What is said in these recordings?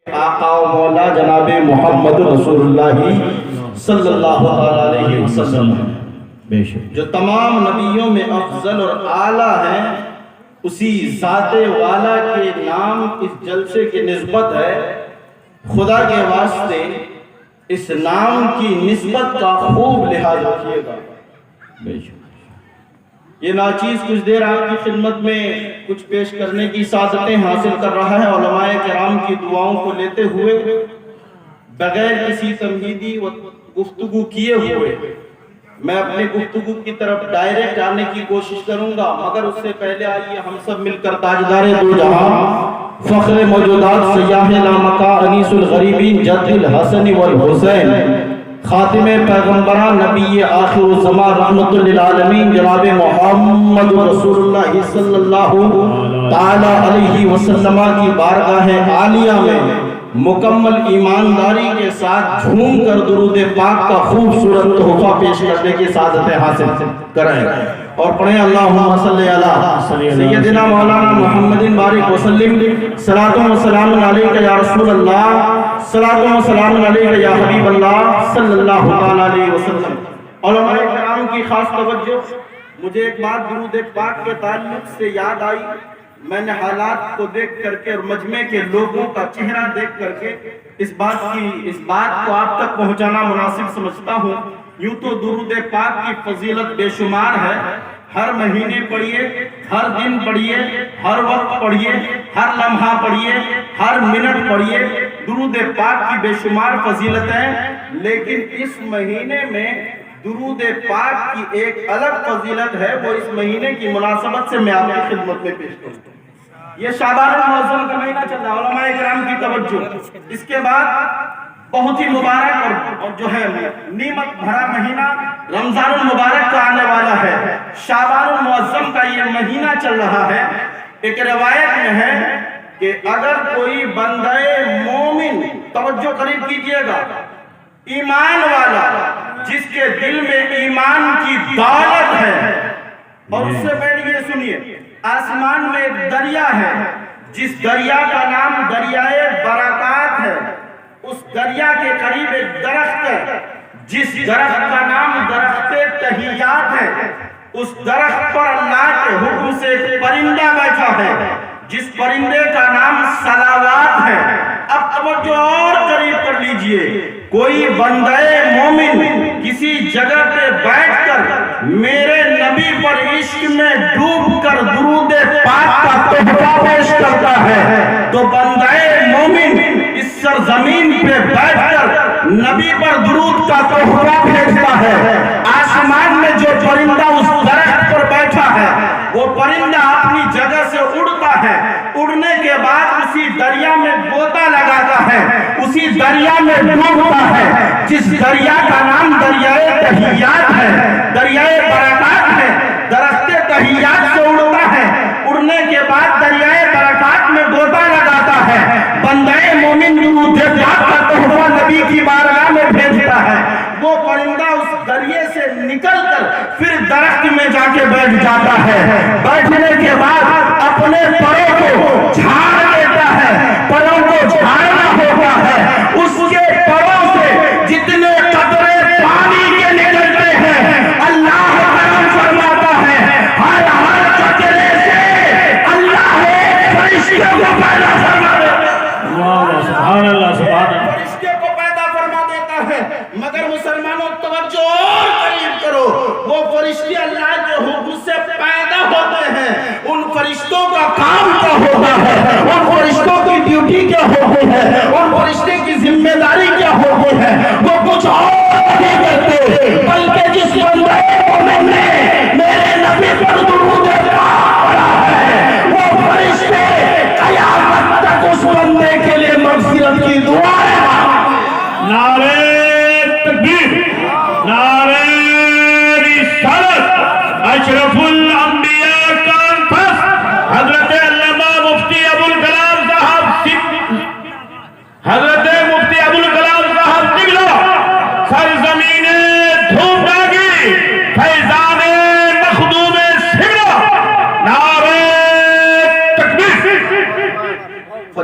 آقا و مولا جناب محمد رسول اللہ صلی اللہ علیہ وسلم جو تمام نبیوں میں افضل اور اعلیٰ ہیں، اسی ذات والا کے نام اس جلسے کی نسبت ہے۔ خدا کے واسطے اس نام کی نسبت کا خوب لحاظ رکھیے گا۔ یہ ناچیز کچھ دیر آپ کی خدمت میں کچھ پیش کرنے کی سعادتیں حاصل کر رہا ہے، علماء کرام کی دعاؤں کو لیتے ہوئے بغیر کسی تمہیدی و گفتگو کیے ہوئے میں اپنے گفتگو کی طرف ڈائریکٹ آنے کی کوشش کروں گا، مگر اس سے پہلے آئیے ہم سب مل کر تاجدار دو جہاں فخر موجودات سیاہ لامکا انیس الغریبین جد الحسن والحسین خاتم پیغمبران نبی آخر الزمان رحمت للعالمین جناب محمد رسول اللہ صلی اللہ تعالی علیہ وسلم کی بارگاہ عالیہ میں مکمل ایمانداری کے ساتھ جھوم کر درود پاک کا خوبصورت تحفہ پیش کرنے کی سعادتیں حاصل کریں اور پڑھیں اللہم صلی علی سیدنا مولانا محمد بارک وسلم صلاۃ و سلام علیک یا رسول اللہ، صلاۃ و سلام علیک یا حبیب اللہ صلی اللہ علیہ وسلم۔ علماء کرام کی خاص توجہ، مجھے ایک بات درود پاک کے تعلق سے یاد آئی۔ میں نے حالات کو دیکھ کر کے اور مجمع کے لوگوں کا چہرہ دیکھ کر کے اس بات کو آپ تک پہنچانا مناسب سمجھتا ہوں۔ یوں تو درود پاک کی فضیلت بے شمار ہے، ہر مہینے پڑھیے، ہر دن پڑھیے، ہر وقت پڑھیے، ہر لمحہ پڑھیے، ہر منٹ پڑھیے، درود پاک کی بے شمار فضیلتیں، لیکن اس مہینے میں درود پاک کی ایک الگ فضیلت ہے، وہ اس مہینے کی مناسبت سے میں آپ کی خدمت میں پیش کروں۔ یہ شعبان المعظم کا مہینہ چل رہا ہے، علماء کرام کی توجہ۔ اس کے بعد بہت ہی مبارک اور جو ہے نعمت بھرا مہینہ رمضان المبارک کا آنے والا ہے۔ شعبان المعظم کا یہ مہینہ چل رہا ہے۔ ایک روایت میں ہے کہ اگر کوئی بندہ مومن، توجہ قریب کیجئے گا، ایمان والا، جس کے دل میں ایمان کی دولت ہے، اور اس سے پہلے یہ سنیے، آسمان میں ایک دریا ہے جس دریا کا نام دریائے برکات ہے، اس دریا کے قریب ایک درخت ہے جس درخت کا نام درخت تحیات ہے، اس درخت پر اللہ کے حکم سے ایک پرندہ بیٹھا ہے جس پرندے کا نام صلوات ہے۔ اب توجہ اور قریب کر لیجئے، کوئی بندہ مومن کسی جگہ پہ بیٹھ کر میرے نبی پر عشق میں ڈوب کر درود پاک کا تحفہ پیش کرتا ہے تو بندہ مومن اس سرزمین پہ بیٹھ کر نبی پر درود کا تحفہ بھیجتا ہے۔ آسمان میں جو پرندہ اس درخت پر بیٹھا ہے وہ پرندہ اپنی جگہ سے اڑتا ہے، اڑنے کے بعد اسی دریا میں غوطہ لگاتا ہے، اسی دریا میں ڈوبتا ہے، جس دریا کا نام دریائے تحیات ہے، دریائے برکات ہے۔ درخت تحیات سے اڑتا ہے، اڑنے کے بعد دریائے برکات میں غوطہ لگاتا ہے، بندہ مومن درود پاک کا تحفہ نبی کی بارگاہ میں بھیجتا ہے۔ وہ پرندہ اس دریے سے نکل کر پھر درخت میں جا کے بیٹھ جاتا ہے، بیٹھنے کے بعد اپنے پروں کو جھاڑ دیتا ہے، پروں کو جھاڑنا ہوتا ہے، اس کے پروں سے جتنے قطرے پانی کے نکلتے ہیں اللہ کرم فرماتا ہے، ہر قطرے سے اللہ فرشتے کو پیدا فرما دیتا ہے، سبحان اللہ سبحان اللہ، فرشتے کو پیدا فرما دیتا ہے۔ مگر مسلمانوں توجہ اور قریب کرو، وہ فرشتے اللہ کے حکم سے پیدا ہوتے ہیں، ان فرشتوں کا کام کیا ہوتا ہے، ان فرشتوں کی ڈیوٹی کیا ہوتی ہے، ان فرشتے کی ذمہ داری کیا ہوتی ہے، وہ کچھ اور نہیں کرتے بلکہ جس بندے مومن نے میرے نبی پر درود پاک پڑھا ہے وہ فرشتے قیامت تک اس بندے کے لیے مغفرت کی دعائیں نعرہ تکبیر، نعرہ رسالت، اشرف الانبیاء کانفرنس، حضرت علامہ مفتی ابوالکلام صاحب، حضرت مفتی ابوالکلام صاحب قبلہ، سرزمین دھوپ ڈاگی، فیضان مخدوم شملہ، نعرہ تکبیر۔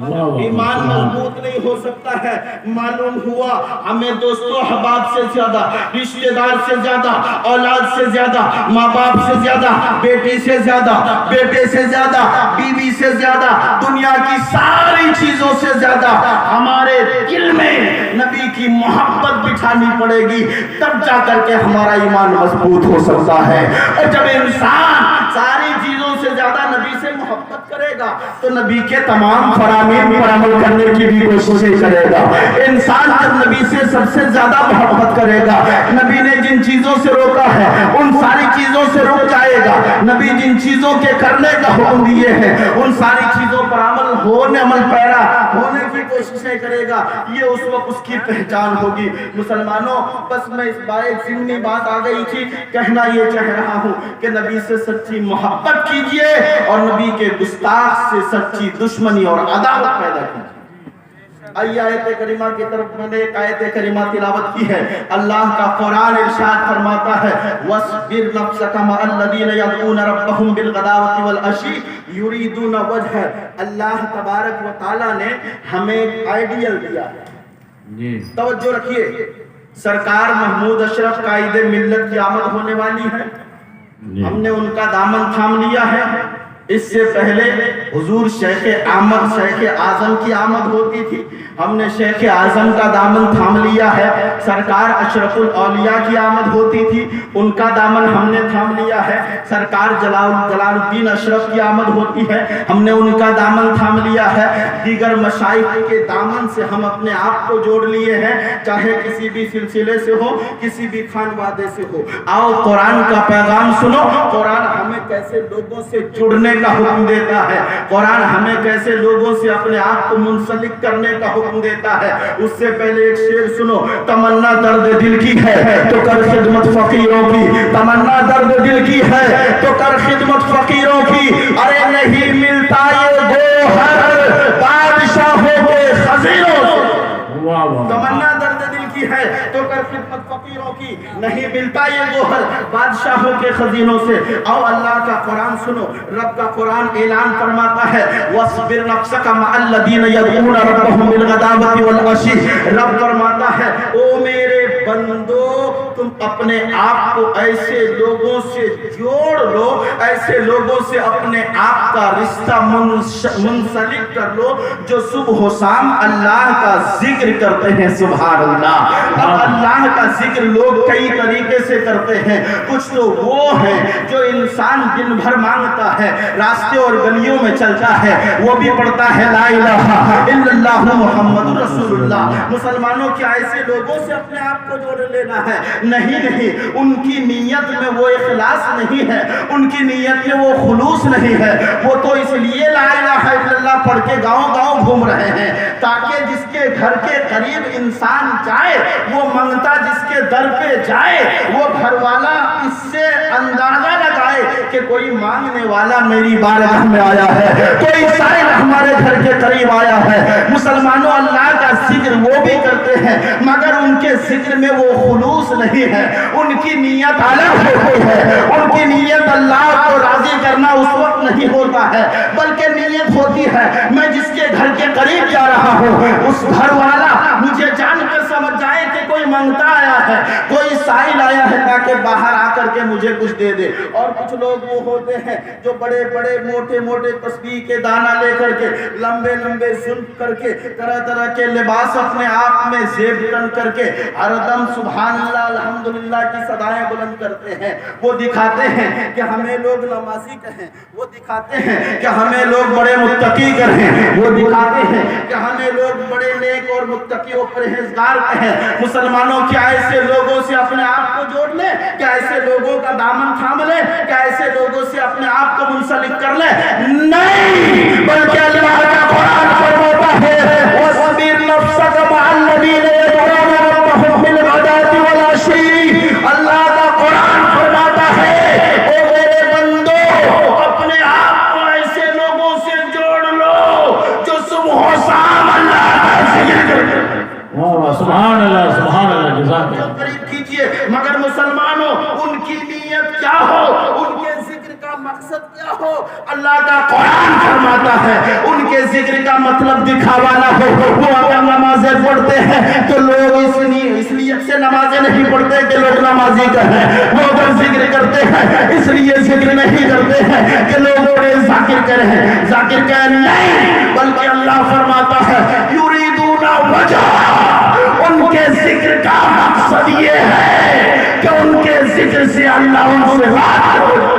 ایمان مضبوط نہیں ہو سکتا ہے. معلوم ہوا ہمیں دوستوں احباب سے زیادہ, رشتہ دار سے زیادہ, اولاد سے زیادہ, ماں باپ سے زیادہ, بیٹی سے زیادہ, بیٹے سے زیادہ, بیوی سے زیادہ, دنیا کی ساری چیزوں سے زیادہ ہمارے دل میں نبی کی محبت بٹھانی پڑے گی, تب جا کر کے ہمارا ایمان مضبوط ہو سکتا ہے. اور جب انسان ساری چیزوں سے زیادہ نبی سے محبت کرے گا تو نبی کے تمام فرامین پر عمل کرنے کی بھی کوششیں کرے گا. انسان جب نبی سے سب سے زیادہ محبت کرے گا, نبی نے جن چیزوں سے روکا ہے ان ساری چیزوں سے رک جائے گا, نبی جن چیزوں کے کرنے کا حکم دیے ہیں ان ساری چیزوں پر عمل پیرا ہونے کی کوششیں کرے گا. یہ اس وقت اس کی پہچان ہوگی. مسلمانوں, بس میں اس بار ایک ضمنی بات آ گئی تھی, کہنا یہ چاہ رہا ہوں کہ نبی سے سچی محبت کیجئے اور نبی کے گستاخ سے سچی دشمنی اور عداوت پیدا کیجئے. آیت کریمہ کی طرف میں نے ایک آیت کریمہ تلاوت کی ہے. اللہ کا قرآن ارشاد فرماتا ہے وَاصْبِرْ نَفْسَكَ مَعَ الَّذِينَ يَدْعُونَ رَبَّهُمْ بِالْغَدَاوَةِ وَالْعَشِيِّ يُرِيدُونَ وَجْهَهُ. اللہ تبارک و تعالی نے ہمیں ایک آئیڈیل دیا ہے. توجہ رکھیے, سرکار محمود اشرف قائد ملت کی آمد ہونے والی ہے. ہم نے ان کا دامن تھام لیا ہے. اس سے پہلے حضور شیخ احمد شیخ اعظم کی آمد ہوتی تھی, ہم نے شیخ اعظم کا دامن تھام لیا ہے. سرکار اشرف الاولیاء کی آمد ہوتی تھی, ان کا دامن ہم نے تھام لیا ہے. سرکار جلال الدین اشرف کی آمد ہوتی ہے, ہم نے ان کا دامن تھام لیا ہے. دیگر مشائخ کے دامن سے ہم اپنے آپ کو جوڑ لیے ہیں, چاہے کسی بھی سلسلے سے ہو, کسی بھی خانوادے سے ہو. آؤ قرآن کا پیغام سنو. قرآن ہمیں کیسے لوگوں سے جڑنے کا حکم دیتا ہے, قرآن ہمیں کیسے لوگوں سے اپنے آپ کو منسلک کرنے کا حکم دیتا ہے. اس سے پہلے ایک شعر سنو. تمنا درد دل کی ہے تو کر خدمت فقیروں کی, تمنا درد دل کی ہے تو کر خدمت فقیروں کی. ارے نہیں ملتا یہ گوہر بادشاہوں کے خزینوں سے. تمنا درد دل کی ہے تو کر خدمت فقیروں کی, نہیں ملتا یہ گوہر بادشاہوں کے خزینوں سے. اور اللہ کا قرآن سنو. رب کا قرآن اعلان فرماتا ہے وَاصْبِرْ نَفْسَكَ مَعَ الَّذِينَ يَدْعُونَ رَبَّهُمْ بِالْغَدَاوَةِ وَالْعَشِيِّ. رب فرماتا ہے او میرے بندو, تم اپنے آپ کو ایسے لوگوں سے جوڑ لو, ایسے لوگوں سے اپنے آپ کا رشتہ منسلک کر لو جو صبح و شام اللہ کا ذکر کرتے ہیں. سبحان اللہ. اب اللہ کا ذکر لوگ کئی طریقے سے کرتے ہیں. کچھ تو وہ ہیں جو انسان دن بھر مانگتا ہے, راستے اور گلیوں میں چلتا ہے, وہ بھی پڑھتا ہے لا الہ الا اللہ محمد رسول اللہ. مسلمانوں کیا ایسے لوگوں سے اپنے آپ کو جوڑ لینا ہے؟ نہیں, ان کی نیت میں وہ اخلاص نہیں ہے, ان کی نیت میں وہ خلوص نہیں ہے. وہ تو اس لیے لا الہ الا اللہ پڑھ کے گاؤں گاؤں گھوم رہے ہیں تاکہ جس کے گھر کے قریب انسان جائے, وہ منگتا جس کے در پہ جائے, وہ گھر والا اس سے اندازہ لگائے کہ کوئی مانگنے والا میری بارگاہ میں آیا ہے, کوئی سائل ہمارے گھر کے قریب آیا ہے. مسلمانوں, اللہ کا ذکر وہ بھی کرتے ہیں مگر ان کے ذکر میں وہ خلوص نہیں ہے, ان کی نیت الگ ہوتی ہے. ان کی نیت اللہ کو راضی کرنا اس وقت نہیں ہوتا ہے, بلکہ نیت ہوتی ہے میں جس کے گھر کے قریب جا رہا ہوں اس گھر والا مجھے جان کر سمجھ جائے کہ کوئی منگتا آیا ہے, کوئی سائل آیا ہے تاکہ باہر آ کر کے مجھے کچھ دے دے. اور کچھ لوگ وہ ہوتے ہیں جو بڑے بڑے موٹے موٹے تسبیح کے دانا لے کر کے, لمبے لمبے زلف کر کے, طرح طرح کے لباس اپنے آپ میں زیب تن کر کے ہر دم سبحان اللہ الحمدللہ کی صدائیں بلند کرتے ہیں. وہ دکھاتے ہیں کہ ہمیں لوگ نمازی کہیں, وہ دکھاتے ہیں کہ ہمیں لوگ بڑے متقی کہیں, وہ دکھاتے ہیں کہ ہمیں لوگ بڑے نیک اور متقی اور پرہیزگار کہیں. مسلمانوں کیا ایسے لوگوں سے اپنے آپ کو جوڑ لیں, کیا ایسے لوگوں کا دامن تھام لیں, کیا ایسے لوگوں سے اپنے آپ کو منسلک کر لیں؟ نہیں, بلکہ اللہ کا قرآن فرماتا ہے وَاصْبِرْ نَفْسَكَ مَعَ الَّذِينَ يَدْعُونَ رَبَّهُمْ بِالْغَدَاةِ وَالْعَشِيِّ. اللہ کا قرآن فرماتا ہے اے میرے بندو, اپنے آپ کو ایسے لوگوں سے جوڑ لو جو صبح و شام اللہ کا ذکر کرتے ہیں. سبحان اللہ, سبحان اللہ. جزاک اللہ. قریب کیجئے. مگر مسلمانوں, ان کی نیت کیا ہو, ان کے ذکر کا مقصد مقصد کیا ہو، اللہ کا قرآن فرماتا ہے ان کے ذکر کا مطلب دکھاوا نہ ہو۔ وہ اگر نمازیں پڑھتے ہیں تو لوگ اس لیے سے نمازیں نہیں پڑھتے کہ لوگ نمازی کہیں، وہ اگر ذکر کرتے ہیں اس لیے ذکر نہیں کرتے ہیں کہ لوگ بڑے ذاکر کریں، ذاکر کہیں نہیں، بلکہ اللہ فرماتا ہے یریدون وجہ، ان کے ذکر کا مقصد یہ ہے کہ ان کے ذکر سے اللہ ان سے راضی ہو جائے،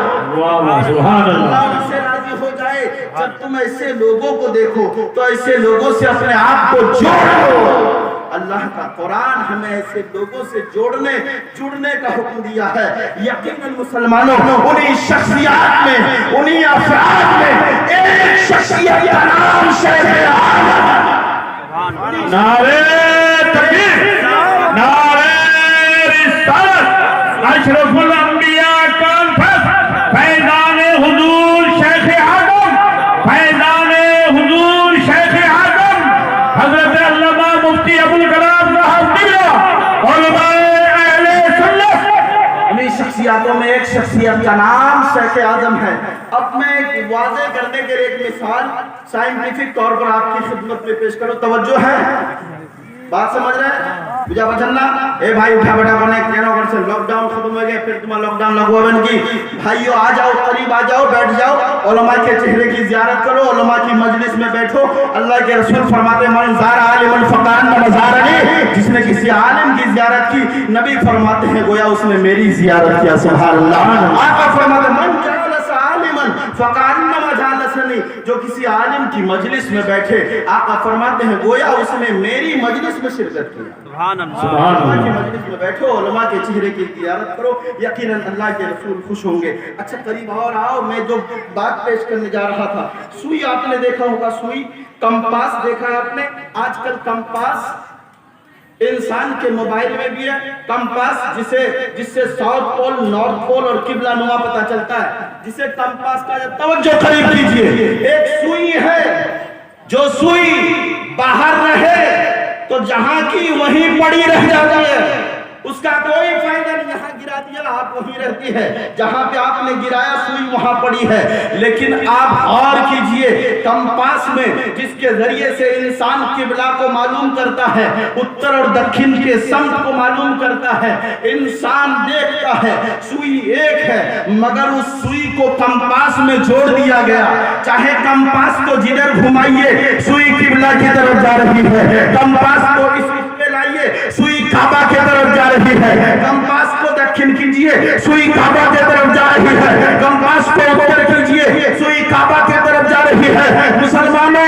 سبحان اللہ، اللہ ان سے راضی ہو جائے۔ جب تم ایسے لوگوں کو دیکھو تو ایسے لوگوں سے اپنے آپ کو جوڑو۔ اللہ کا قرآن ہمیں ایسے لوگوں سے جڑنے کا حکم دیا ہے۔ یقیناً مسلمانوں انہی شخصیات میں، انہی افراد میں ایک شخصیت کا نام شیخ اعظم، نعرہ تکبیر، نعرہ رسالت، اشرف الانبیاء کانفرنس، فیضان حضور شیخ اعظم، فیضان حضور شیخ اعظم حضرت علامہ مفتی ابوالکلام صاحب قبلہ، علماء اہل سنت۔ انہی شخصیاتوں میں ایک شخصیت کا نام شیخ اعظم ہے۔ اب میں ایک واضح کرنے کے لیے ایک مثال سائنٹیفک طور پر آپ کی خدمت میں پیش کروں، توجہ ہے، بات سمجھ رہے ہیں؟ بجا بچنا اے بھائی اٹھا بیٹا بنے کہنا کر سے لاک ڈاؤن ختم ہو گیا، پھر تمہیں لاک ڈاؤن لگوا بن کی بھائیو آ جاؤ، قریب آ جاؤ، بیٹھ جاؤ، علماء کے چہرے کی زیارت کرو، علماء کی مجلس میں بیٹھو۔ اللہ کے رسول فرماتے ہیں من زار عالما فکأنما زارنی، جس نے کسی عالم کی زیارت کی، نبی فرماتے ہیں گویا اس نے میری زیارت کیا۔ سبحان اللہ۔ آقا فرماتے ہیں من جالس عالما فکأنما جالسنی، جو کسی عالم کی مجلس میں بیٹھے، آقا فرماتے ہیں گویا اس نے میری مجلس میں شرکت کی۔ سبحان اللہ۔ علماء کی مجلس میں بیٹھو، علماء کے چہرے کی زیارت کرو، یقیناً اللہ کے رسول خوش ہوں گے۔ اچھا قریب اور آؤ، میں جو بات پیش کرنے جا رہا تھا، سوئی آپ نے دیکھا ہوگا، سوئی، کمپاس دیکھا ہے آپ نے؟ آج کل کمپاس انسان کے موبائل میں بھی ہے، کمپاس جس سے ساؤتھ پول، نارتھ پول اور قبلہ نما پتہ چلتا ہے، جسے کمپاس کا توجہ قریب کیجئے۔ ایک سوئی ہے، جو سوئی باہر رہے تو جہاں کی وہیں پڑی رہ جاتی ہے، اس کا کوئی فائدہ نہیں۔ یہاں گرا دیا آپ وہیں رہتی ہے، جہاں پہ آپ نے گرایا سوئی وہاں پڑی ہے۔ لیکن آپ غور کیجئے، کمپاس میں جس کے ذریعے سے انسان قبلہ کو معلوم کرتا ہے، اتر اور دکھن کے سمت کو معلوم کرتا ہے، انسان دیکھتا ہے سوئی ایک ہے، مگر اس سوئی کو کمپاس میں جوڑ دیا گیا۔ چاہے کمپاس کو جدھر گھمائیے سوئی قبلہ کی طرف جا رہی ہے، کمپاس کو اس میں لائیے سوئی کعبہ کی طرف جا رہی ہے، کمپاس کو دکھن کیجئے سوئی کعبہ کی طرف جا رہی ہے، کمپاس کو اتر کیجئے سوئی کعبہ کی طرف جا رہی ہے۔ مسلمانوں،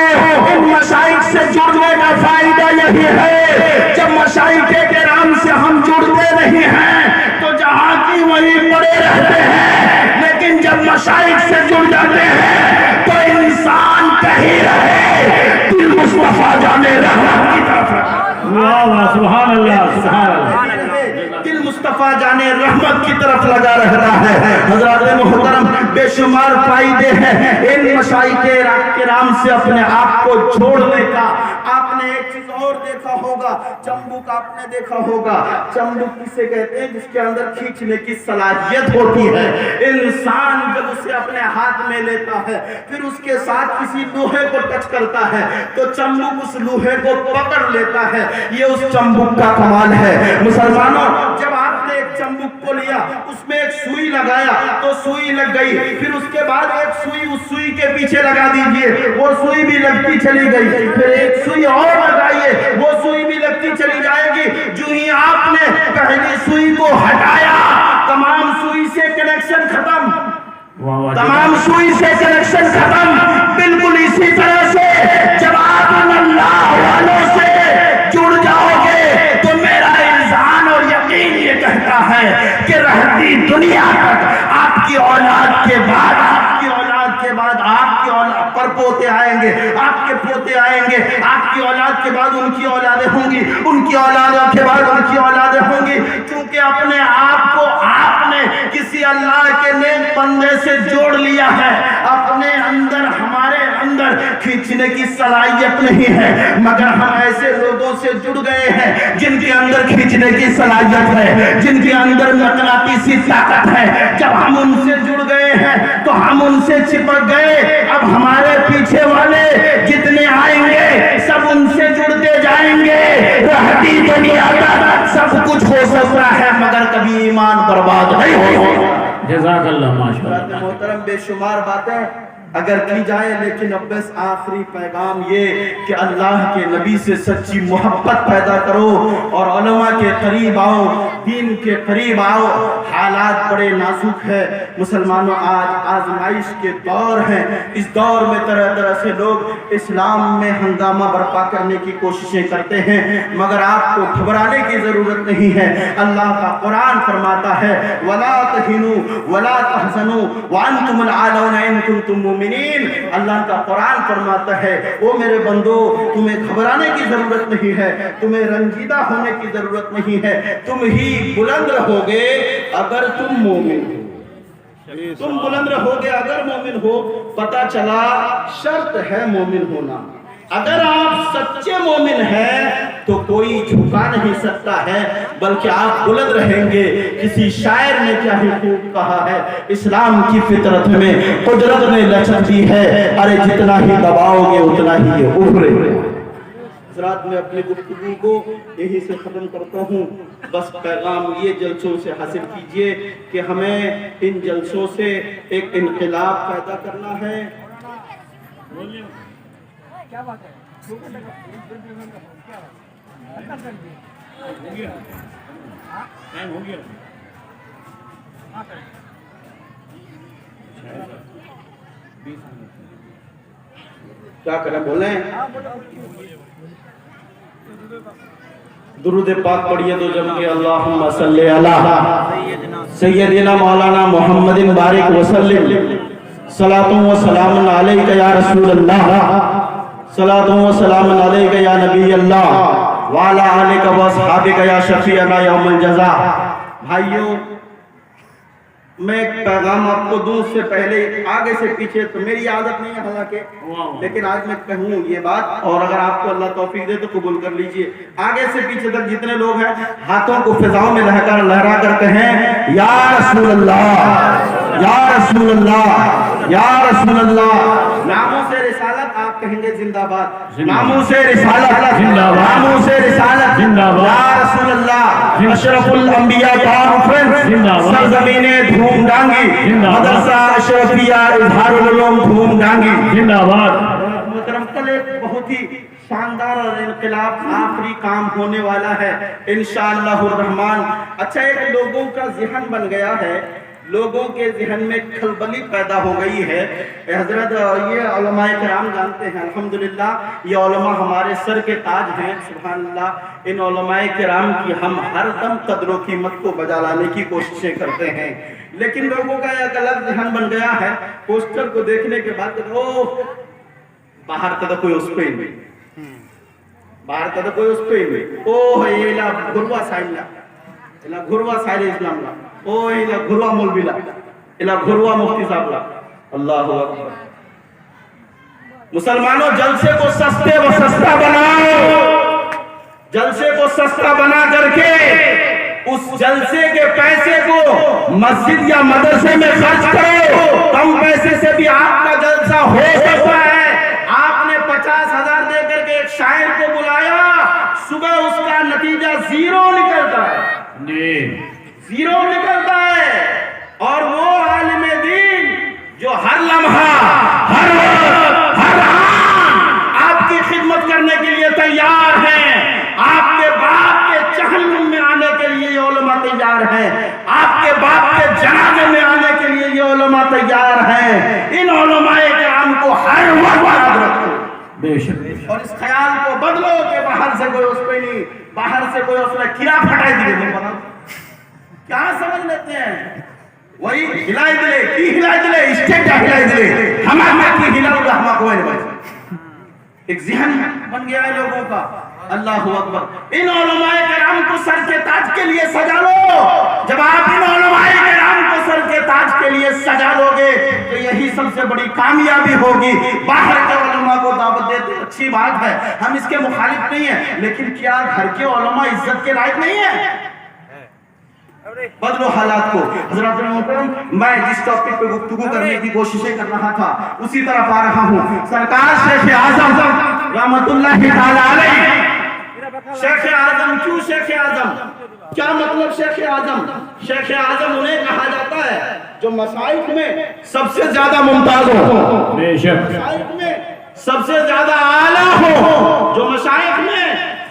ان مشائخ سے جڑنے کا فائدہ یہی ہے، جب مشائخ کرام سے ہم جڑتے نہیں ہیں تو جہاں کی وہیں پڑے رہتے ہیں، لیکن جب مشائخ سے جڑ جاتے ہیں تو انسان کہیں رہے دل مصطفیٰ جانے رحمت کی طرف رہا۔ سبحان اللہ، سبحان اللہ، دل مصطفیٰ جانے رحمت کی طرف لگا رہتا ہے۔ حضرات محترم، بے شمار فائدے ہیں ان مشائخ کرام سے اپنے آپ کو جوڑنے کا۔ آپ نے ایک چیز اور دیکھا ہوگا، چمبک آپ نے دیکھا ہوگا، چمبک کسے کہتے ہیں؟ جس کے اندر کھینچنے کی صلاحیت ہوتی ہے۔ انسان جب اسے اپنے ہاتھ میں لیتا ہے، پھر اس کے ساتھ کسی لوہے کو ٹچ کرتا ہے تو چمبک اس لوہے کو پکڑ لیتا ہے۔ یہ اس چمبک کا کمال ہے۔ مسلمانوں، جب آپ نے ایک چمبک کو لیا، اس میں ایک سوئی لگایا تو سوئی لگ گئی، پھر اس کے بعد ایک سوئی اس سوئی کے پیچھے لگا دیجئے، وہ سوئی بھی لگتی چلی گئی، پھر ایک سوئی اور لگائیے، وہ سوئی بھی لگتی چلی جائے گی۔ جو ہی آپ نے پہلی سوئی کو ہٹایا، تمام سوئی سے کنیکشن ختم، تمام سوئی سے کنیکشن ختم۔ بالکل اسی طرح سے جب آپ اللہ والوں سے جڑ جاؤ گے تو میرا اذعان اور یقین یہ کہتا ہے کہ رہتی دنیا تک آپ کی اولاد کے بعد آپ کی اولاد پر پوتے آئیں گے، آپ کے پوتے آئیں گے، آپ کی اولاد کے بعد ان کی اولادیں ہوں گی، ان کی اولادوں کے بعد ان کی اولادیں ہوں گی، کیونکہ اپنے آپ کو آپ نے کسی اللہ کے نیک بندے سے جوڑ لیا ہے۔ اپنے اندر، ہمارے اندر اندر کھینچنے کی صلاحیت نہیں ہے، مگر ہم ایسے لوگوں سے جڑ گئے ہیں جن کے اندر کھینچنے کی صلاحیت ہے، جن کے اندر مقناطیسی طاقت ہے۔ جب ہم ان سے جڑ گئے ہیں تو ہم ان سے چپک گئے، اب ہمارے پیچھے والے جتنے آئیں گے سب ان سے جڑتے جائیں گے۔ رہتی دنیا کا سب کچھ ہو سکتا ہے مگر کبھی ایمان برباد نہیں ہوگا۔ جزاک اللہ ماشاءاللہ۔ محترم بے شمار باتیں اگر کی جائے، لیکن اب بس آخری پیغام یہ کہ اللہ کے نبی سے سچی محبت پیدا کرو اور علماء کے قریب آؤ، دین کے قریب آؤ۔ حالات بڑے نازک ہے مسلمانوں، آج آزمائش کے دور ہیں، اس دور میں طرح طرح سے لوگ اسلام میں ہنگامہ برپا کرنے کی کوششیں کرتے ہیں، مگر آپ کو گھبرانے کی ضرورت نہیں ہے۔ اللہ کا قرآن فرماتا ہے وَلَا تَهِنُوا وَلَا تَحْزَنُوا وَأَنْتُمُ الْأَعْلَوْنَ إِن كُنتُم مُؤْمِنِينَ۔ اللہ کا قرآن فرماتا ہے او میرے بندو، تمہیں گھبرانے کی ضرورت نہیں ہے، تمہیں رنجیدہ ہونے کی ضرورت نہیں ہے، تم ہی بلند رہو گے اگر تم مومن ہو، تم بلند رہو گے اگر مومن ہو۔ پتہ چلا شرط ہے مومن ہونا، اگر آپ سچے مومن ہیں تو کوئی جھکا نہیں سکتا ہے، بلکہ آپ بلند رہیں گے۔ کسی شاعر نے کیا ہی خوب کہا ہے، اسلام کی فطرت میں قدرت نے لچک دی ہے، ارے جتنا ہی دباؤ گے اتنا ہی یہ ابھرے۔ حضرات میں اپنی گفتگو کو یہی سے ختم کرتا ہوں، بس پیغام یہ جلسوں سے حاصل کیجئے کہ ہمیں ان جلسوں سے ایک انقلاب پیدا کرنا ہے۔ کیا بات ہے؟ کیا کریں بولیں؟ درود پاک پڑھیے تو جم کے اللہم صلی علی سیدنا مولانا محمد بارک وسلم، صلاۃ و سلام علیک یا رسول اللہ، صلاۃ و سلام علیک یا نبی اللہ، وعلی آلک و اصحابک یا شفیعنا یوم الجزا۔ بھائیوں، میں ایک پیغام آپ کو دوں سے پہلے آگے سے پیچھے، تو میری عادت نہیں ہے حالانکہ، لیکن آج میں کہوں یہ بات، اور اگر آپ کو اللہ توفیق دے تو قبول کر لیجئے۔ آگے سے پیچھے تک جتنے لوگ ہیں ہاتھوں کو فضاؤں میں لہرا کر کہیں یا رسول اللہ، یا رسول اللہ، یا رسول اللہ۔ ناموں سے رسالت آپ کہیں گے زندہ باد، ناموں سے رسالت زندہ باد، ناموں سے رسالت زندہ باد، یا رسول اللہ، اشرف الانبیاء کانفرنس زندہ باد، سرزمین دھوم ڈانگی، مدرسہ اشرفیہ اظہار العلوم دھوم ڈانگی زندہ باد۔ محترم، کل ایک بہت ہی شاندار اور انقلاب آخری کام ہونے والا ہے انشاءاللہ الرحمن۔ اچھا، ایک لوگوں کا ذہن بن گیا ہے، لوگوں کے ذہن میں کھلبلی پیدا ہو گئی ہے۔ حضرت یہ علماء کرام جانتے ہیں الحمدللہ، یہ علماء ہمارے سر کے تاج ہیں، سبحان اللہ۔ ان علماء کرام کی ہم ہر دم قدر و قیمت کو بجا لانے کی کوششیں کرتے ہیں، لیکن لوگوں کا ایک الگ ذہن بن گیا ہے، پوسٹر کو دیکھنے کے بعد اوہ باہر تا کوئی اس پہ ہی نہیں، باہر تا کوئی اس پہ ہی نہیں، اوہ ایلا گھروا سائلہ، ایلا گھروا سائل اسلام لا، اوہ ایلا گھروا مولوی لا، ایلا گھروا مفتی صاحب لا۔ اللہ اکبر۔ مسلمانوں، جلسے کو سستے و سستا بناؤ، جلسے کو سستا بنا کر کے اس جلسے کے پیسے کو مسجد یا مدرسے میں خرچ کرو۔ کم پیسے سے بھی آپ کا جلسہ ہو سکتا ہے۔ آپ نے 50,000 دے کر کے ایک شاعر کو بلایا، صبح اس کا نتیجہ زیرو نکلتا ہے، زیرو نکلتا ہے، اور وہ عالم دین جو ہر لمحہ، ہر وقت، ہر آن آپ کی خدمت کرنے کے لیے تیار ہیں، آپ کے باپ کے چہلم میں آنے کے لیے یہ علماء تیار ہیں، آپ کے باپ کے جنازے میں آنے کے لیے یہ علماء تیار ہیں۔ ان علماء کرام کو ہر وقت یاد رکھو، اور اس خیال کو بدلو کہ باہر سے کوئی اس پہ نہیں، باہر سے کوئی اس میں کیا پھٹائی دی گئی، کیا سمجھ لیتے ہیں؟ وہی ہلائی دلے کی ہلائی دلے اسٹیٹ کا ہلائی دلے ہمارا کی ہلاؤ گا ہمارا کوئی نہیں۔ ایک ذہن بن گیا ہے لوگوں کا۔ اللہ اکبر۔ ان علماء کرام کو سر کے تاج کے لیے سجا لو۔ جب آپ ان علماء کرام کو سر کے تاج کے لیے سجا لو گے تو یہی سب سے بڑی کامیابی ہوگی. باہر کے علماء کو دعوت دیتے اچھی بات ہے, ہم اس کے مخالف نہیں ہیں, لیکن کیا گھر کے علماء عزت کے لائق نہیں ہیں؟ بدلو حالات کو. حضرات محترم, میں جس ٹاپک پہ گفتگو کرنے کی کوششیں کر رہا تھا اسی طرف آ رہا ہوں. سرکار شیخ اعظم رحمت اللہ تعالی علیہ. شیخ اعظم کیوں شیخ اعظم؟ کیا مطلب شیخ اعظم؟ شیخ اعظم انہیں کہا جاتا ہے جو مشائخ میں سب سے زیادہ ممتاز ہو, بے شک مشائخ میں سب سے زیادہ اعلیٰ ہو, جو مشائخ میں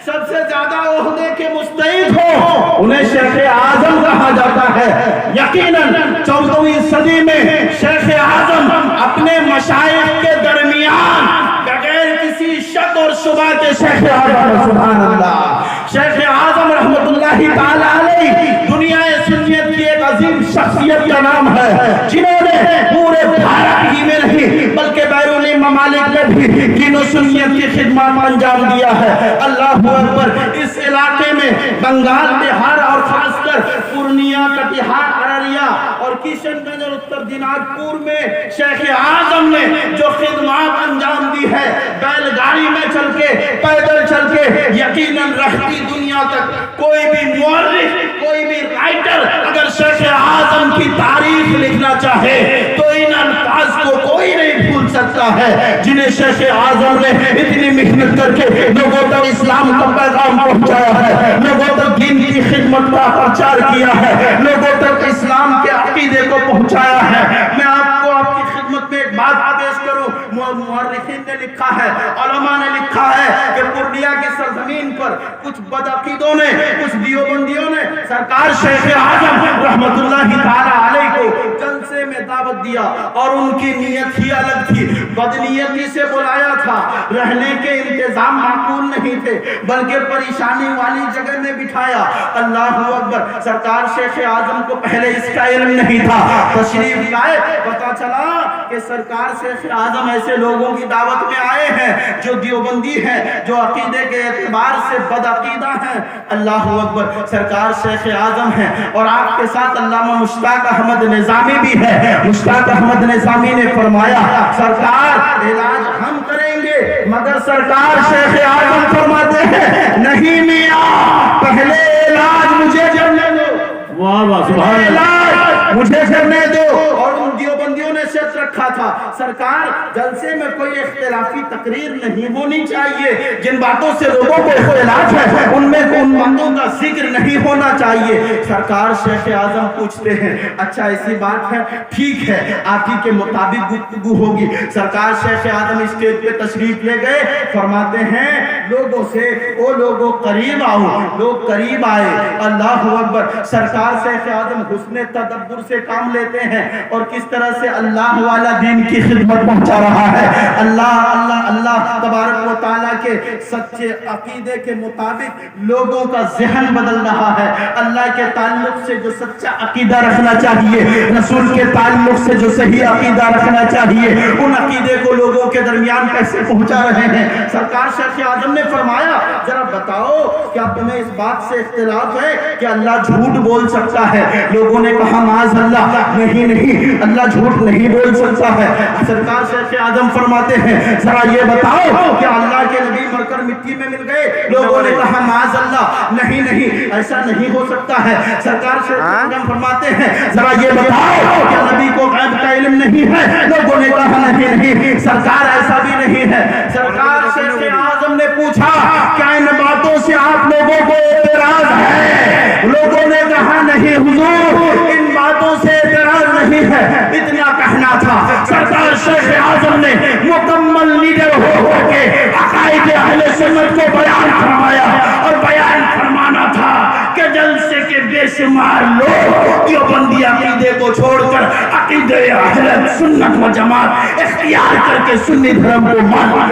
سب سے زیادہ عہدے کے مستحق ہو, انہیں شیخ اعظم کہا جاتا ہے. یقیناً 14ویں صدی میں شیخ اعظم اپنے مشائخ کے درمیان بغیر کسی شک اور شبہ کے شیخ اعظم, سبحان اللہ, شیخ اعظم رحمت اللہ تعالی علیہ دنیا سنیت کی ایک عظیم شخصیت کا نام ہے, جنہوں نے پورے بھارت ہی میں نہیں بلکہ بیرونی ممالک میں بھی دین و سنیت کی خدمات انجام دیا ہے. اللہ اکبر. اس علاقے میں بنگال, بہار اور خاص کر پورنیہ, کٹیہار, ارریہ اور کشن گنج اور اتر دیناج پور میں شیخ اعظم نے جو خدمات انجام دی ہے, بیل گاڑی میں چل کے, پیدل چل کے, یقیناً رہتی دنیا تک کوئی بھی مورخ, کوئی بھی رائٹر اگر شیخ اعظم کی تاریخ لکھنا چاہے تو ان الفاظ کو کوئی نہیں بھول سکتا ہے جنہیں شیخ اعظم نے اتنی محنت کر کے لوگوں تک اسلام کا پیغام پہنچایا ہے, لوگوں تک دین کی خدمت کا پرچار کیا ہے, لوگوں تک اسلام کے عقیدے کو پہنچایا ہے. میں آپ کو آپ کی خدمت میں ایک بات پیش کروں. مورخین نے لکھا ہے, علماء نے لکھا ہے کہ پورنیہ کی سرزمین پر کچھ بدعقیدوں نے, کچھ دیوبندیوں نے سرکار شیخ اعظم رحمت اللہ تعالی علیہ کو جلسے میں دعوت دیا, اور ان کی نیت ہی الگ تھی. بدنیتی سے بلایا تھا, رہنے کے انتظام معقول نہیں تھے, بلکہ پریشانی والی جگہ میں بٹھایا. اللہ اکبر. سرکار شیخ اعظم کو پہلے اس کا علم نہیں تھا, تشریف لائے, پتا چلا کہ سرکار شیخ اعظم ایسے لوگوں کی دعوت میں آئے ہیں جو دیوبندی ہیں, جو عقیدے کے اعتبار سے بدعقیدہ ہیں. اللہ اکبر. سرکار شیخ اعظم ہیں اور آپ کے ساتھ علامہ مشتاق احمد نظامی بھی ہے. مشتاق احمد نظامی نے فرمایا سرکار علاج ہم کریں گے, مگر سرکار شیخ اعظم فرماتے ہیں نہیں میاں, پہلے علاج مجھے کرنے دو, واہ واہ سبحان اللہ, مجھے کرنے دو. اور ان دیوبندیوں نے شرط رکھا تھا سرکار جلسے میں کوئی اختلافی تقریر نہیں ہونی چاہیے, جن باتوں سے لوگوں کو اختلاف ہے ان میں ان باتوں کا ذکر نہیں ہونا چاہیے. سرکار شیخ اعظم پوچھتے ہیں اچھا ایسی بات ہے, ٹھیک ہے, آپ ہی کے مطابق گفتگو ہوگی. سرکار شیخ اعظم اسٹیج پہ تشریف لے گئے, فرماتے ہیں لوگوں سے او لوگوں قریب آؤ. لوگ قریب آئے. اللہ اکبر. سرکار شیخ اعظم حسن تدبر سے کام لیتے ہیں اور کس طرح سے اللہ والا دین کی خدمت پہنچا رہا ہے. اللہ اللہ اللہ تبارک و تعالیٰ کے سچے عقیدے کے مطابق لوگوں کا ذہن بدل رہا ہے. اللہ کے تعلق سے جو سچا عقیدہ رکھنا چاہیے, رسول کے تعلق سے جو صحیح عقیدہ رکھنا چاہیے, ان عقیدے کو لوگوں کے درمیان کیسے پہنچا رہے ہیں. سرکار شیخ اعظم نے فرمایا ذرا بتاؤ کیا تمہیں اس بات سے اختلاف ہے کہ اللہ جھوٹ بول سکتا ہے؟ لوگوں نے کہا معاذ اللہ, نہیں نہیں, اللہ جھوٹ نہیں بول سکتا ہے. سرکار شیخ اعظم فرماتے ہیں ذرا یہ بتاؤ کہ اللہ کے نبی مر کر مٹی میں مل گئے؟ لوگوں نے کہا معاذ اللہ, نہیں نہیں, ایسا نہیں ہو سکتا ہے. سرکار شیخ اعظم فرماتے ہیں ذرا یہ بتاؤ کہ نبی کو غیب کا علم نہیں ہے؟ لوگوں نے کہا نہیں نہیں, سرکار ایسا بھی نہیں ہے. سرکار شیخ اعظم نے پوچھا کیا ان باتوں سے آپ لوگوں کو اعتراض ہے؟ لوگوں نے کہا نہیں حضور, ان باتوں سے اعتراض نہیں ہے. اتنا کہنا تھا. سرکار شیخ اعظم نے مکمل لیڈر ہو کے عقائد اہل سنت کو بیان فرمایا, اور بیان فرمانا تھا کہ جلسے کے بے شمار لوگ دیوبندی عقیدے کو چھوڑ کر عقیدہ اہل سنت و جماعت اختیار کر کے سنی دھرم کو مانا.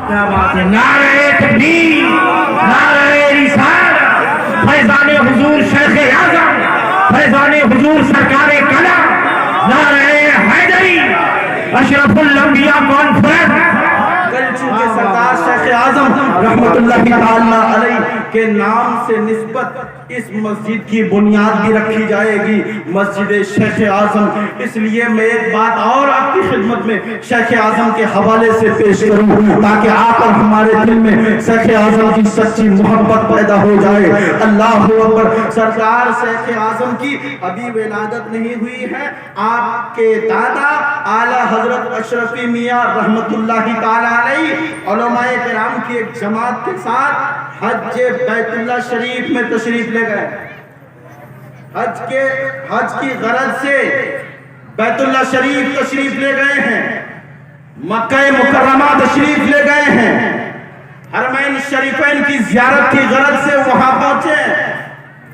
کیا بات ہے. نعرہ تکبیر, نعرہ رسالت, فیضان حضور شیخ اعظم, فیضان حضور سرکار کلام, نعرہ حیدری, اشرف الانبیاء کانفرنس. کل چونکہ سرکار شیخ اعظم رحمت اللہ تعالی علیہ کے نام سے نسبت اس مسجد کی بنیاد بھی رکھی جائے گی، مسجد شیخ اعظم۔ اس لیے میں ایک بات اور آپ کی خدمت میں شیخ اعظم کے حوالے سے پیش کروں تاکہ آپ اور ہمارے دل میں شیخ اعظم کی سچی محبت پیدا ہو جائے۔ اللہ اکبر۔ سرکار شیخ اعظم کی ابھی ولادت نہیں ہوئی ہے، آپ کے دادا اعلیٰ حضرت اشرفی میاں رحمت اللہ تعالی علیہ علماء کرام کی ایک جماعت کے ساتھ حج بیت اللہ شریف میں تشریف لے گئے۔ حج کی غرض سے بیت اللہ شریف تشریف لے گئے ہیں، مکہ مکرمہ تشریف لے گئے ہیں، حرمین شریفین کی زیارت کی غرض سے وہاں پہنچے۔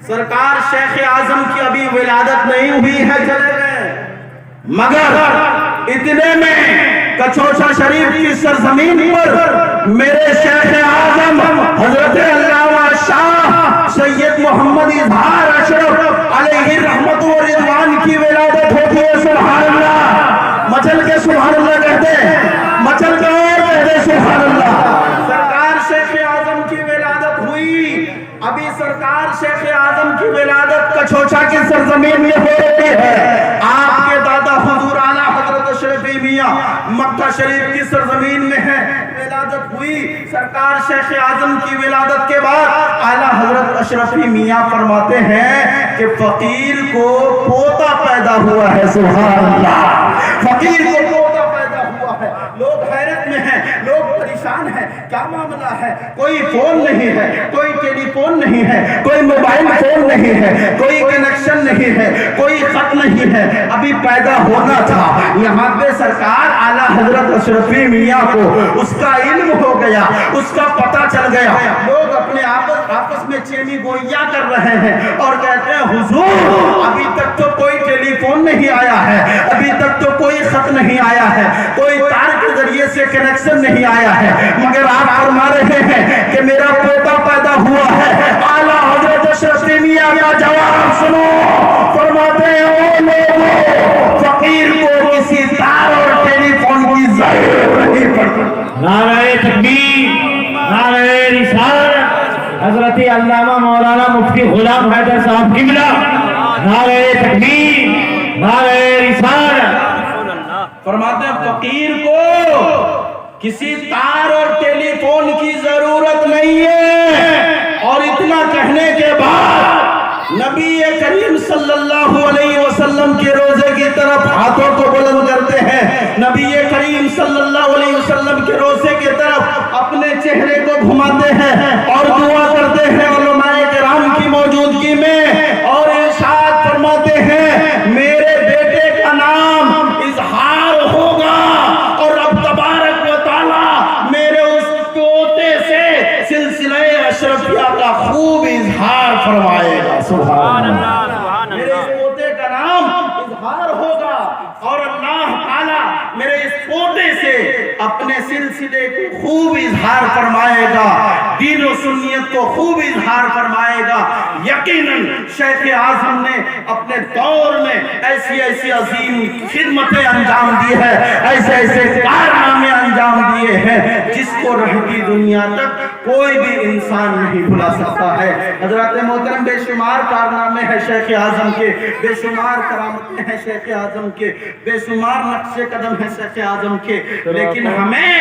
سرکار شیخ اعظم کی ابھی ولادت نہیں ہوئی ہے، چلے گئے، مگر اتنے میں کچھوچا شریف کی سرزمین پر میرے شیخ اعظم حضرت علامہ شاہ سید محمد اظہار اشرف علیہ رحمت و رضوان کی ولادت ہوتی ہے۔ سبحان اللہ، مچل کے سبحان اللہ کہتے ہیں، مچل کے اور کہتے ہیں سبحان اللہ۔ سرکار شیخ اعظم کی ولادت ہوئی، ابھی سرکار شیخ اعظم کی ولادت کچھوچا کی سرزمین میں ہو رہی ہے۔ آپ کے دادا حضور اعلیٰ حضرت اشرفی میاں مکہ شریف کی سرزمین میں ہے، ولادت ہوئی۔ سرکار شیخ اعظم کی ولادت کے بعد اعلیٰ حضرت اشرفی میاں فرماتے ہیں کہ فقیر کو پوتا پیدا ہوا ہے۔ سبحان اللہ، فقیر کو پوتا پیدا ہوا ہے۔ لوگ حیرت میں ہیں، لوگ پریشان ہیں، کیا معاملہ ہے؟ کوئی فون نہیں ہے، کوئی ٹیلی فون نہیں ہے، کوئی موبائل فون نہیں ہے، کوئی کنیکشن نہیں ہے، کوئی خط نہیں ہے، ابھی پیدا ہونا تھا۔ یہاں پہ سرکار اعلیٰ حضرت اشرفی میاں کو اس کا علم ہو گیا، اس کا پتہ چل گیا۔ لوگ اپنے آپس میں چینی گوئیاں کر رہے ہیں اور کہتے ہیں حضور ابھی تک تو کوئی ٹیلی فون نہیں آیا ہے، ابھی تک تو کوئی خط نہیں آیا ہے، کوئی تار کے ذریعے سے کنیکشن نہیں آیا ہے، مگر آپ فرما رہے ہیں کہ میرا پوتا پیدا ہوا ہے۔ اعلیٰ حضرت اشرفی میاں کا جواب سنو، فرماتے ہیں او لوگوں، فقیر کو کسی تار اور ٹیلی فون کی ضرورت نہیں پڑتی۔ نعرہ تکبیر، نعرہ رسالت، حضرت علامہ مولانا مفتی غلام حیدر صاحب قبلہ، نعرہ تکبیر، نعرہ رسالت۔ فرماتے ہیں فقیر کو کسی تار اور ٹیلی فون کی ضرورت نہیں ہے۔ اور اتنا کہنے کے بعد نبی کریم صلی اللہ علیہ وسلم کے روزے کی طرف ہاتھوں کو بلند کرتے ہیں، نبی کریم صلی اللہ علیہ وسلم کے روزے کی طرف اپنے چہرے کو گھماتے ہیں اور دعا کرتے ہیں علماء کرام کی موجودگی میں، اور ارشاد فرماتے ہیں میرے بیٹے کا نام اظہار ہوگا اور رب تبارک و تعالی میرے اس پوتے سے سلسلہ اشرفیہ کا خوب اظہار فرمائے گا۔ سبحان اللہ، میرے اس پوتے کا نام اظہار ہوگا اور اللہ تعالی میرے اس پوتے سے اپنے سلسلے کو خوب اظہار فرمائے گا، دین و سنیت کو خوب اظہار فرمائے گا۔ یقیناً شیخ اعظم نے اپنے دور میں ایسی ایسی عظیم خدمتیں انجام دی ہے، ایسے ایسے کارنامے انجام دیے ہیں جس کو رہتی دنیا تک کوئی بھی انسان نہیں بھلا سکتا ہے۔ حضرات محترم، بے شمار کارنامے ہیں شیخ اعظم کے، بے شمار کرامتیں ہیں شیخ اعظم کے، بے شمار نقش قدم ہیں شیخ اعظم کے، لیکن ہمیں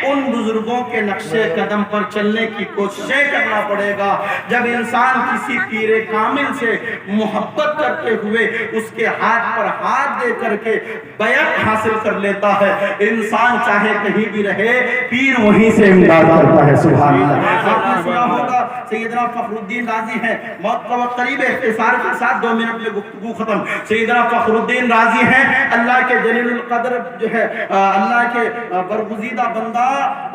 ان بزرگوں کے نقش قدم پر چلنے کی کوششیں کرنا پڑے گا۔ جب انسان کسی پیر کامل سے محبت کرتے ہوئے اس کے ہاتھ پر ہاتھ دے کر کے بیعت حاصل کر لیتا ہے، انسان چاہے کہیں بھی رہے پیر وہیں سے امداد کرتا ہے۔ سبحان اللہ۔ آپ نے سنا ہوگا سیدنا فخر الدین رازی ہیں، موت کا وقت قریب ہے، اختصار کے ساتھ 2 منٹ میں گفتگو ختم۔ سیدنا فخر الدین رازی ہیں، اللہ کے جلیل القدر جو ہے، اللہ کے برگزیدہ بندہ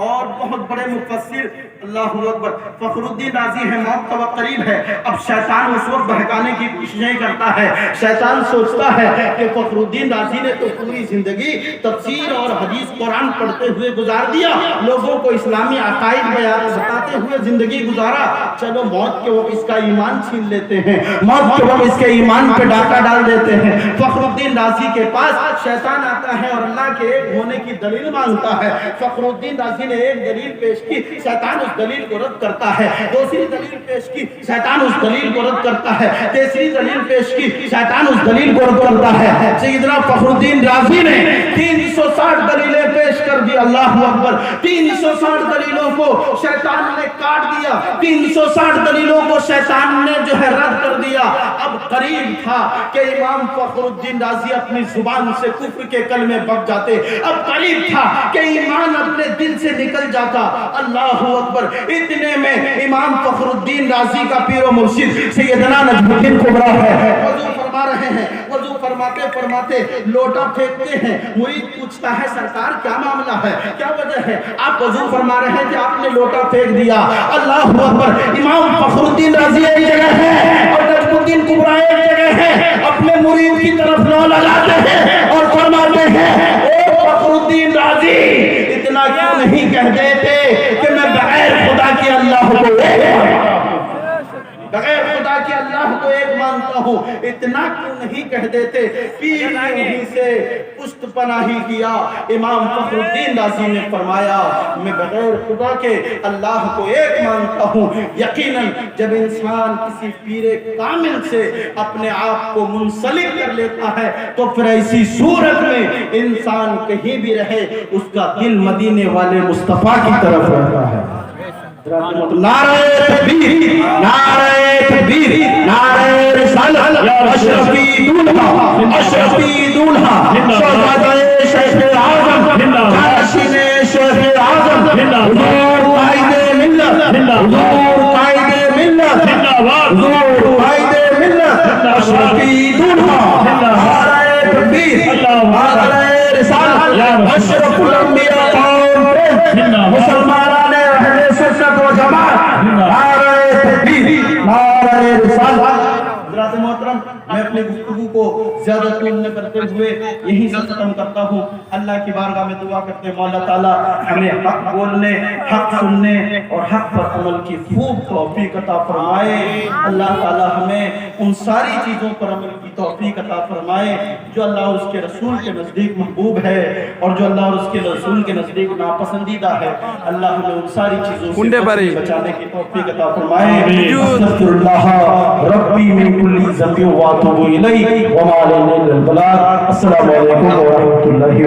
اور بہت بڑے مفسر، اللہ اکبر۔ فخر الدین رازی ہیں، موت کا وقت قریب ہے، اب شیطان اس وقت بہکانے کی کوششیں کرتا ہے۔ شیطان سوچتا ہے کہ فخر الدین رازی نے تو پوری زندگی تفسیر اور حدیث قرآن پڑھتے ہوئے گزار دیا، لوگوں کو اسلامی عقائد بتاتے ہوئے زندگی گزارا، چلو موت کے وقت اس کا ایمان چھین لیتے ہیں، موت کے وقت اس کے ایمان پہ ڈاکہ ڈال دیتے ہیں۔ فخر الدین رازی کے پاس شیطان آتا ہے اور اللہ کے ایک ہونے کی دلیل مانگتا ہے۔ فخر الدین الدین رازی نے ایک دلیل پیش کی، شیطان اس دلیل کو رد کرتا ہے، دوسری دلیل پیش کی، شیطان اس دلیل کو رد کرتا ہے، تیسری دلیل پیش کی، شیطان اس دلیل کو رد کرتا ہے۔ سیدنا فخر الدین رازی نے 360 دلیلیں پیش کر دی، اللہ اکبر، 360 دلیلوں کو شیطان نے کاٹ دیا، 360 دلیلوں کو شیطان نے جو ہے رد کر دیا۔ اب قریب تھا کہ امام فخر الدین رازی اپنی زبان سے کفر کے کلمے بک جاتے، اب قریب تھا کہ ایمان اپنے دل سے نکل جاتا، اللہ اکبر۔ اتنے میں امام فخر الدین رازی کا پیر و مرشد سیدنا نجم الدین کبریٰ ہے، وضو فرما رہے ہیں، وضو فرماتے فرماتے لوٹا پھینکتے ہیں، مرید پوچھتا ہے سرکار کیا معاملہ ہے، کیا وجہ ہے؟ آپ وضو فرما رہے ہیں کہ آپ نے لوٹا پھینک دیا، اللہ اکبر۔ امام فخر الدین رازی ایک جگہ ہے اور نجم الدین کبریٰ ایک جگہ ہے، اپنے مرید کی طرف نو لگاتے ہیں اور فرماتے ہیں اے فخر الدین رازی، اتنا کیوں نہیں کہہ دیتے کہ میں بغیر خدا کے اللہ کو بغیر خدا کے اللہ کو ایک مانتا ہوں، اتنا کیوں نہیں کہہ دیتے؟ پیر نے انہی سے پشت پناہی کیا۔ امام فخر الدین رازی نے فرمایا میں بغیر خدا کے اللہ کو ایک مانتا ہوں۔ یقیناً جب انسان کسی پیر کامل سے اپنے آپ کو منسلک کر لیتا ہے تو پھر ایسی صورت میں انسان کہیں بھی رہے اس کا دل مدینے والے مصطفیٰ کی طرف رہتا ہے۔ نعرہ تکبیر، نعرہ تکبیر، نعرہ رسالت، اشرفی دولہا، اشرفی دولہا، شہزادہ شیخ اعظم، جانشین شیخ اعظم، حضور قائد ملت، حضور قائد ملت، حضور قائد ملت، اشرفی دولہا، نعرہ تکبیر، نعرہ رسالت، اشرف الانبیاء مسلمانان اہل سنت و جماعت، نعرہ تکبیر، نعرہ رسالت۔ حضرات محترم، میں اپنے گفتگو کو زیادہ طول نہ کرتے ہوئے یہی سے ختم کرتا ہوں۔ اللہ کی بارگاہ میں دعا کرتے ہیں مولا تعالیٰ ہمیں حق بولنے، حق سننے اور حق پر عمل کی خوب توفیق عطا فرمائے۔ اللہ تعالیٰ ہمیں ان ساری چیزوں پر عمل کی توفیق عطا فرمائے جو اللہ اور اس کے رسول کے نزدیک محبوب ہے اور جو اللہ اور اس کے رسول کے نزدیک ناپسندیدہ ہے۔ اللہ ہمیں ان ساری چیزوں سے بچانے کی توفیق عطا فرمائے۔ استغفر اللہ ربی من کل ذنب واتوب الیہ وما علینا الا البلاغ۔ السلام علیکم ورحمۃ اللہ